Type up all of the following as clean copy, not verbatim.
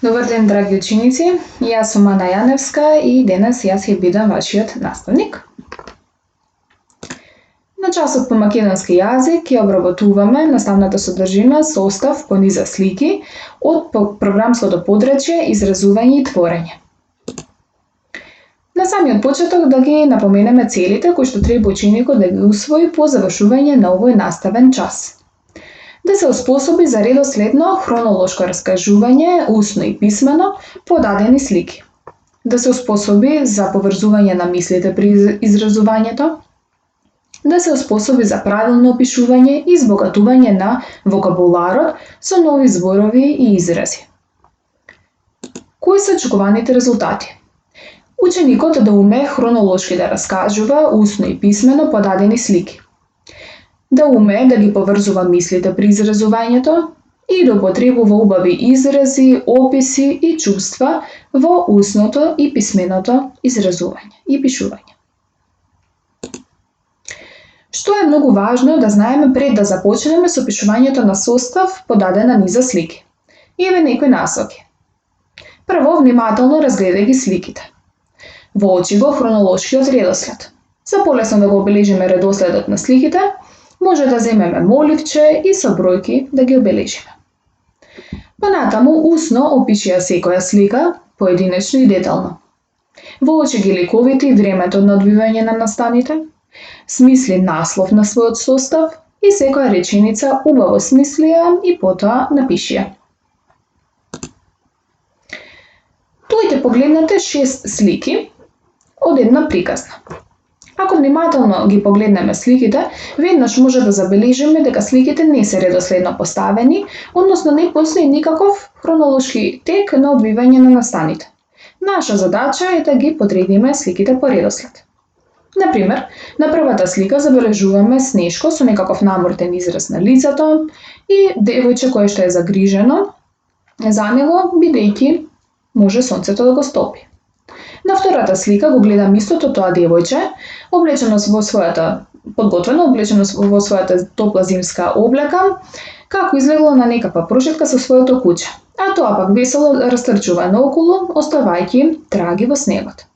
Добар ден, драги ученици. Јас сум Ана Јаневска и денес јас ќе бидам вашиот наставник. На часот по македонски јазик ќе обработуваме наставната содржина состав по низа слики од програмското подрачје изразување и творење. На самиот почеток да ги напоменеме целите кои што треба ученикот да ги усвои по завршување на овој наставен час. Да се оспособи за редоследно хронолошко раскажување, усно и писмено, по дадени слики. Да се оспособи за поврзување на мислите при изразувањето. Да се оспособи за правилно опишување и избогатување на вокабуларот со нови зборови и изрази. Кои се очекуваните резултати? Ученикот да уме хронолошки да раскажува, усно и писмено по дадени слики. Да уме да ги поврзува мислите при изразувањето и да употребува убави изрази, описи и чувства во усното и писменото изразување и пишување. Што е многу важно да знаеме пред да започнеме со пишувањето на состав по дадена низа слики? Еве некои насоки. Прво, внимателно разгледај ги сликите. Воочи го хронолошкиот редослед. За полесно да го обележиме редоследот на сликите, може да земеме моливче и со бројки да ги обележиме. Понатаму усно опиши ја секоја слика, поединечно и детално. Воочи ги ликовите и времето на одвивање на настаните, смисли наслов на својот состав и секоја реченица убаво смисли ја и потоа напиши ја. Тука погледнете 6 слики од една приказна. Ако внимателно ги погледнеме сликите, веднаш може да забележиме дека сликите не се редоследно поставени, односно не постои никаков хронолошки тек на одвивање на настаните. Наша задача е да ги подредиме сликите по редослед. Например, на првата слика забележуваме снежко со некаков намртен израз на лицето и девојче кое што е загрижено за него, бидејќи може сонцето да го стопи. На втората слика го гледам истото тоа девојче, подготвено облечено во својата топла зимска облека, како излегло на некаква прошетка со своето куче, а тоа пак весело растрчува наоколу, оставајќи траги во снегот.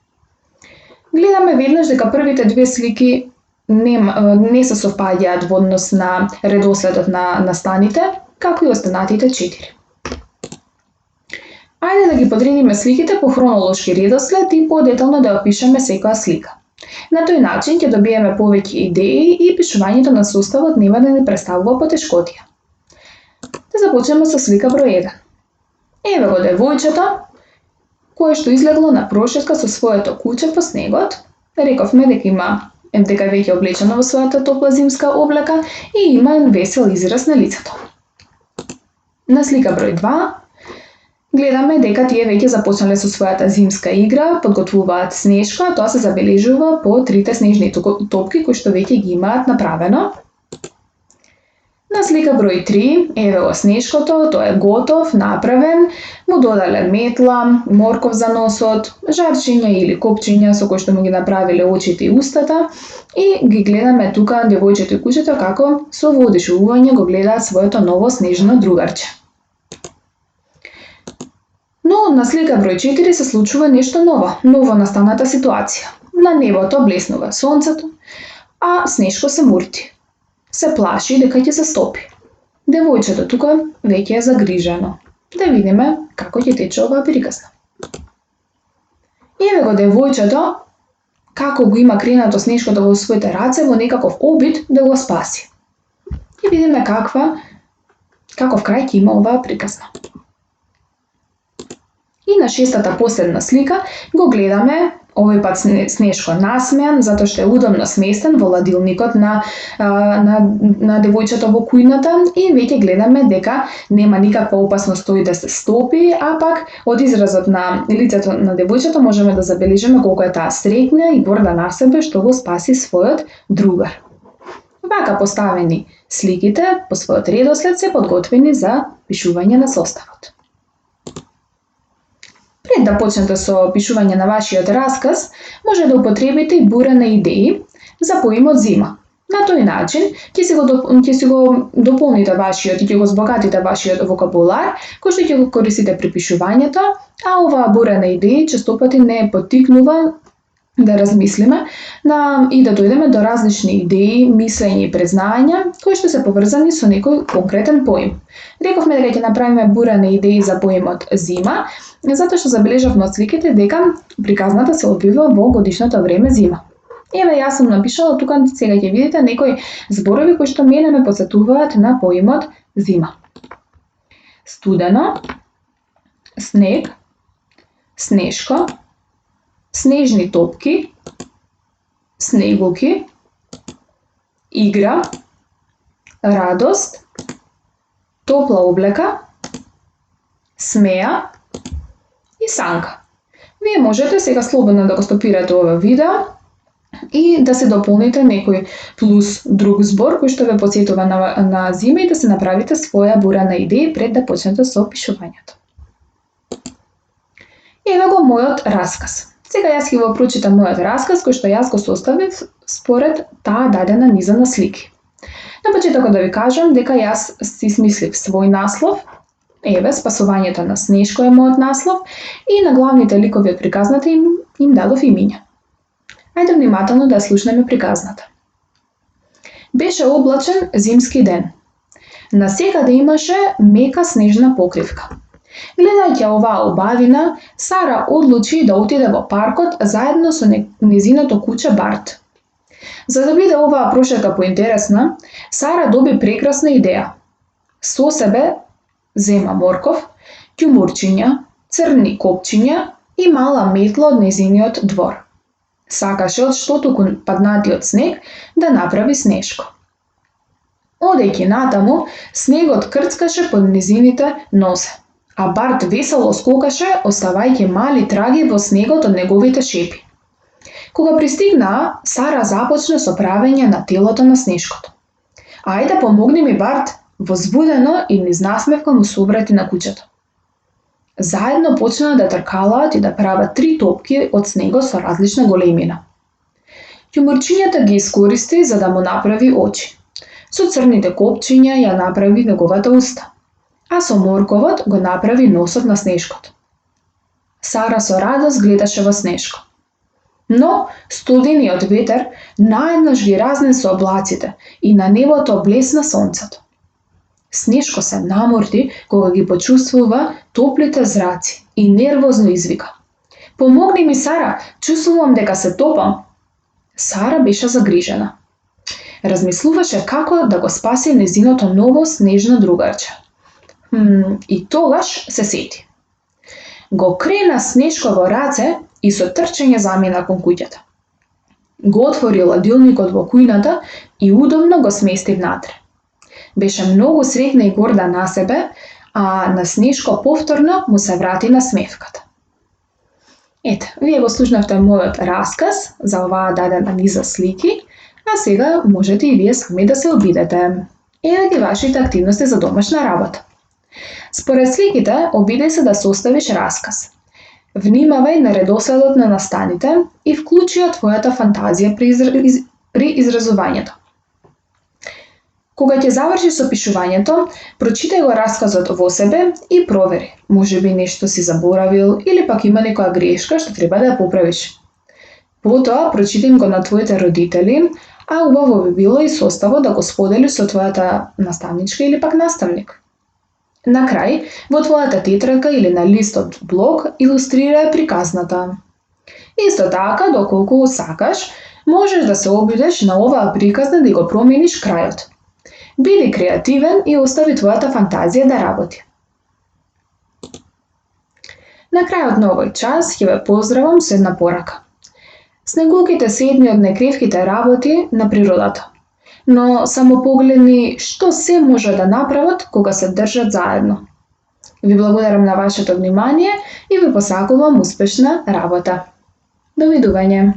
Гледаме веднаш дека првите две слики не се совпаѓаат во однос на редоследот на настаните, како и останатите 4. Ајде да ги подредиме сликите по хронолошки редослед и подетално да опишеме секоја слика. На тој начин ќе добиеме повеќе идеи и пишувањето на составот нема да не представува потешкотија. Да започнеме со слика број 1. Еве го девојчето кое што излегло на прошетка со своето куче по снегот. Рековме дека веќе облечено во својата топла зимска облека и има весел израз на лицето. На слика број 2 гледаме дека тие веќе започнале со својата зимска игра, подготвуваат снежка, а тоа се забележува по трите снежни топки кои што веќе ги имаат направено. На слика број 3, еве го снежкото, тоа е готов, направен, му додале метла, морков за носот, жарчиња или копчиња со кои што му ги направиле очите и устата и ги гледаме тука девојчето и кучето како со воодушевување го гледаат своето ново снежно другарче. Но на слика број 4 се случува нешто ново настаната ситуација. На небото блеснува сонцето, а снежко се мурти. Се плаши дека ќе се стопи. Девојчето тука веќе е загрижено. Да видиме како ќе тече оваа приказна. Еве го девојчето како го има кренато снежкото во своите раце во некаков обид да го спаси. И видиме каков крај ќе има оваа приказна. И на 6-та последна слика го гледаме овој пат снежко насмеан затоа што е удобно сместен во ладилникот на девојчето во кујната и веќе гледаме дека нема никаква опасност тој да се стопи, а пак од изразот на лицето на девојчето можеме да забележиме колку е таа среќна и горда на себе што го спаси својот другар. Вака поставени сликите по својот редослед се подготвени за пишување на составот. Пред да почнете со пишување на вашиот расказ, може да употребите и бура на идеи за поимот зима. На тој начин ќе си го дополните вашиот и ќе го збогатите вашиот вокабулар, кој што ќе го користите при пишувањето, а оваа бура на идеи честопати не поттикнува да размислиме и да дојдеме до различни идеи, мислења и признања кои што се поврзани со некој конкретен поим. Рековме дека ќе направиме бура на идеи за поимот зима, затоа што забележавме од сликите дека приказната се одвива во годишното време зима. Еве, јас сум напишала тука, сега ќе видите некои зборови кои што мене ме потсетуваат на поимот зима. Студено, снег, снешко, снежни топки, снегулки, игра, радост, топла облека, смеа и санка. Вие можете сега слободно да го стопирате ова видео и да се дополните некој плюс друг збор кој што ве потсетува на зима и да се направите своја бура на идеи пред да почнете со пишувањето. Еве го мојот расказ. Сега јас ќе го прочитам мојот расказ кој што јас го составив според таа дадена низа на слики. На почетокот да ви кажам дека јас си смислив свој наслов. Еве, спасувањето на Снешко е мојот наслов и на главните ликови од приказната им дадов имиња. Ајде внимателно да слушнеме приказната. Беше облачен зимски ден. Насекаде имаше мека снежна покривка. Гледајќи оваа убавина, Сара одлучи да отиде во паркот заедно со незиното куче Барт. За да биде оваа прошетка поинтересна, Сара доби прекрасна идеја. Со себе зема морков, ќумурчиња, црни копчиња и мала метла од незиниот двор. Сакаше од штотуку паднатиот снег да направи снешко. Одејќи натаму, снегот крцкаше под незините нозе, а Барт весело скокаше, оставајќи мали траги во снегот од неговите шепи. Кога пристигнаа, Сара започна со правење на телото на Снешкото. Ајде помогни ми, Барт, возбудено и низ насмевка му се обрати на кучето. Заедно почнаа да тркалаат и да прават 3 топки од снего со различна големина. Ќумурчињата ги искористи за да му направи очи. Со црните копчиња ја направи неговата уста, а со морковот го направи носот на Снешкото. Сара со радост гледаше во Снешко. Но студениот ветер наеднаш ги разнесе облаците и на небото блесна сонцето. Снешко се наморди кога ги почувствува топлите зраци и нервозно извика: "Помогни ми, Сара, чувствувам дека се топам." Сара беше загрижена. Размислуваше како да го спаси незиното ново снежно другарче. И тогаш се сети. Го крена Снешко во раце и со трчање замина кон куќата. Го отвори ладилникот во кујната и удобно го смести внатре. Беше многу среќна и горда на себе, а на Снешко повторно му се врати насмевката. Ете, вие го слушнавте мојот расказ за оваа дадена низа слики, а сега можете и вие сами да се обидете. Еве ги вашите активности за домашна работа. Според сликите, обидај се да составиш расказ. Внимавај на редоследот на настаните и вклучи ја твојата фантазија при изразувањето. Кога ќе завршиш со пишувањето, прочитај го расказот во себе и провери. Можеби нешто си заборавил или пак има некоја грешка што треба да ја поправиш. Потоа прочитај го на твоите родители, а убаво би било и составот да го споделиш со твојата наставничка или пак наставник. На крај, во твојата тетрадка или на лист од блок илустрирај приказната. Исто така, доколку сакаш, можеш да се обидеш на оваа приказна да го промениш крајот. Биди креативен и остави твојата фантазија да работи. На крајот на овој час ќе ве поздравам со една порака. Снегулките се едни од најкревките работи на природата, но само погледни што се може да направат кога се држат заедно. Ви благодарам на вашето внимание и ви посакувам успешна работа. Довидување!